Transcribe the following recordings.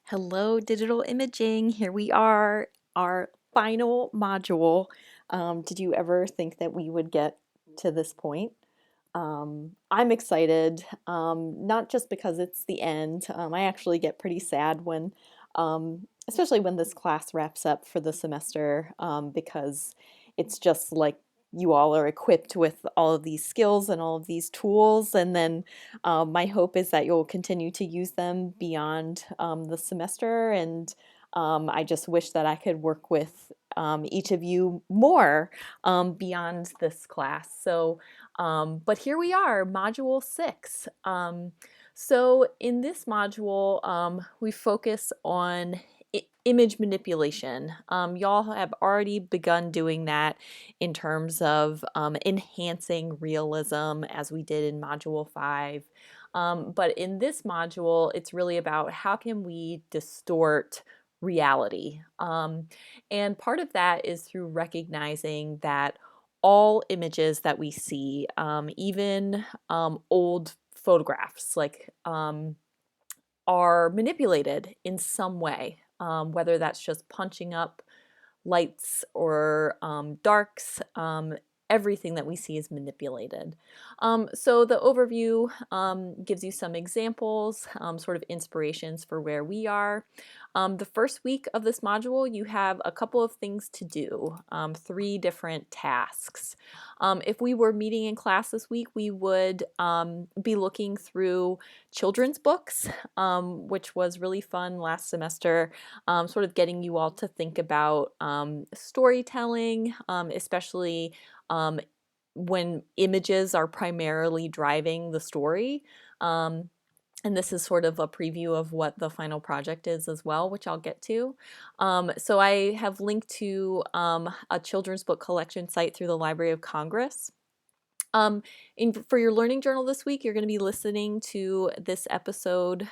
Hello, digital imaging. Here we are, our final module. Did you ever think that we would get to this point? I'm excited, not just because it's the end. I actually get pretty sad when, especially when this class wraps up for the semester, because it's just like you all are equipped with all of these skills and all of these tools. And then my hope is that you'll continue to use them beyond the semester. And I just wish that I could work with each of you more beyond this class. But here we are, Module 6. So in this module, we focus on image manipulation. Y'all have already begun doing that in terms of enhancing realism as we did in Module 5. But in this module, it's really about how can we distort reality. And part of that is through recognizing that all images that we see, even old photographs, are manipulated in some way, whether that's just punching up lights or darks. Everything that we see is manipulated. So the overview gives you some examples, sort of inspirations for where we are. The first week of this module, you have a couple of things to do, 3 different tasks. If we were meeting in class this week, we would be looking through children's books, which was really fun last semester, sort of getting you all to think about storytelling, especially when images are primarily driving the story. And this is sort of a preview of what the final project is as well, which I'll get to. So I have linked to a children's book collection site through the Library of Congress. For your learning journal this week, you're going to be listening to this episode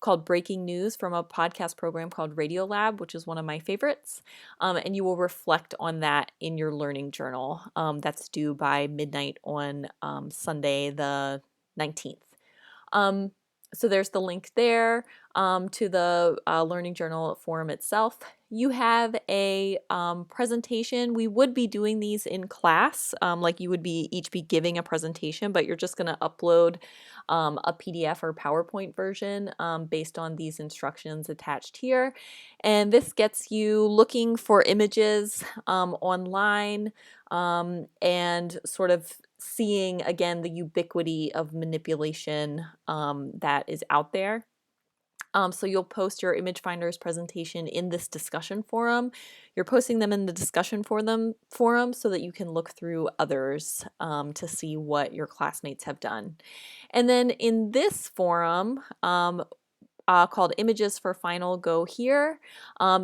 called Breaking News from a podcast program called Radio Lab, which is one of my favorites. And you will reflect on that in your learning journal. That's due by midnight on Sunday the 19th. So there's the link there to the Learning Journal forum itself. You have a presentation. We would be doing these in class, like you would each be giving a presentation, but you're just going to upload a PDF or PowerPoint version based on these instructions attached here. And this gets you looking for images online and sort of seeing again the ubiquity of manipulation that is out there. So you'll post your Image Finders presentation in this discussion forum. You're posting them in the discussion forum so that you can look through others to see what your classmates have done. And then in this forum, called Images for Final Go Here.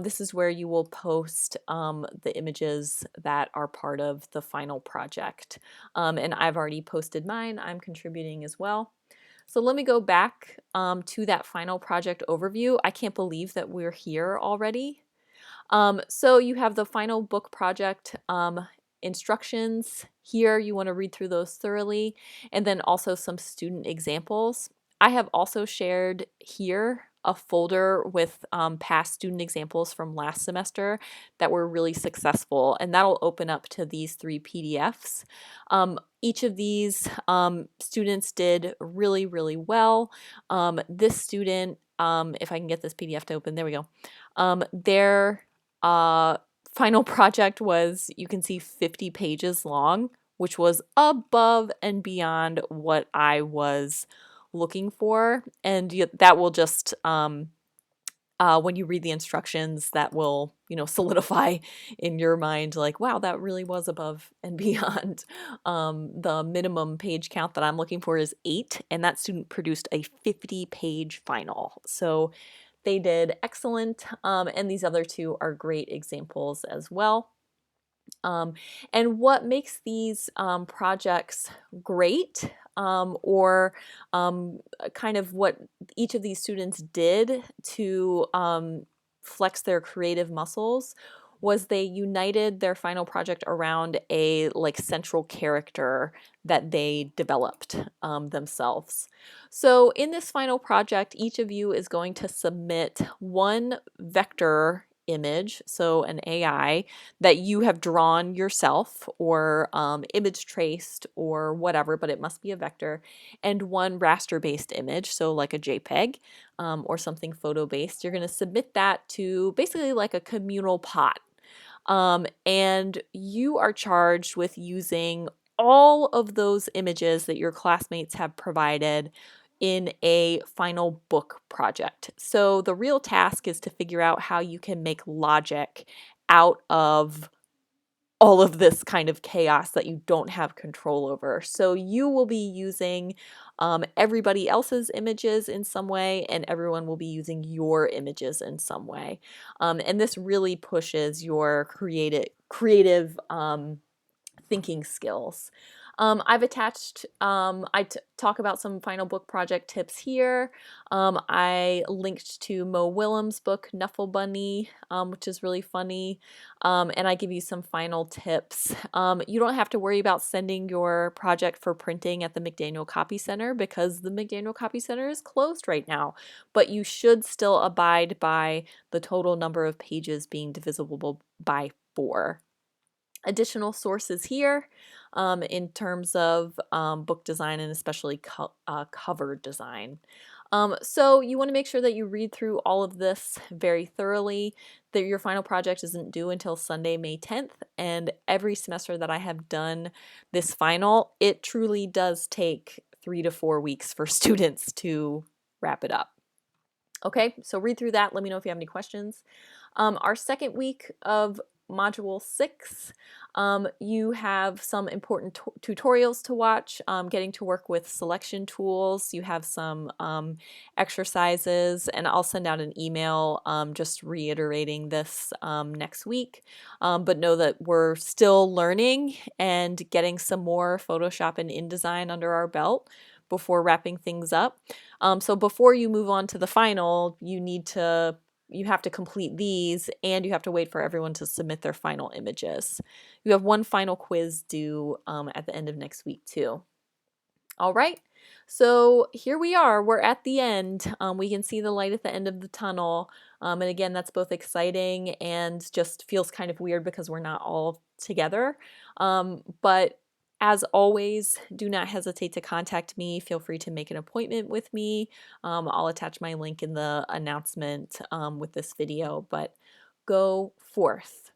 This is where you will post the images that are part of the final project. And I've already posted mine. I'm contributing as well. So let me go back to that final project overview. I can't believe that we're here already. So you have the final book project instructions here. You want to read through those thoroughly, and then also some student examples. I have also shared here a folder with past student examples from last semester that were really successful, and that'll open up to these 3 PDFs. Each of these students did really, really well. This student, if I can get this PDF to open, there we go. Their final project was, you can see, 50 pages long, which was above and beyond what I was looking for. And that will just, when you read the instructions, that will, solidify in your mind, like, wow, that really was above and beyond. The minimum page count that I'm looking for is 8, and that student produced a 50-page final. So they did excellent, and these other 2 are great examples as well. And what makes these projects great, or kind of what each of these students did to flex their creative muscles, was they united their final project around a like central character that they developed themselves. So in this final project, each of you is going to submit one vector image, so an AI that you have drawn yourself or image traced or whatever, but it must be a vector, and one raster-based image, so like a JPEG or something photo-based. You're going to submit that to basically like a communal pot. And you are charged with using all of those images that your classmates have provided in a final book project. So the real task is to figure out how you can make logic out of all of this kind of chaos that you don't have control over. So you will be using everybody else's images in some way, and everyone will be using your images in some way. And this really pushes your creative thinking skills. I've attached, I talk about some final book project tips here. I linked to Mo Willems' book, Knuffle Bunny, which is really funny. And I give you some final tips. You don't have to worry about sending your project for printing at the McDaniel Copy Center because the McDaniel Copy Center is closed right now. But you should still abide by the total number of pages being divisible by 4. Additional sources here in terms of book design and especially cover design. So you want to make sure that you read through all of this very thoroughly, that your final project isn't due until Sunday, May 10th, and every semester that I have done this final, it truly does take 3 to 4 weeks for students to wrap it up. Okay, so read through that. Let me know if you have any questions. Our second week of Module 6, you have some important tutorials to watch, getting to work with selection tools. You have some exercises, and I'll send out an email just reiterating this next week. But know that we're still learning and getting some more Photoshop and InDesign under our belt before wrapping things up. So before you move on to the final, you have to complete these, and you have to wait for everyone to submit their final images. You have one final quiz due at the end of next week too. All right, so here we are. We're at the end. We can see the light at the end of the tunnel. And again, that's both exciting and just feels kind of weird because we're not all together. But as always, do not hesitate to contact me. Feel free to make an appointment with me. I'll attach my link in the announcement with this video, but go forth.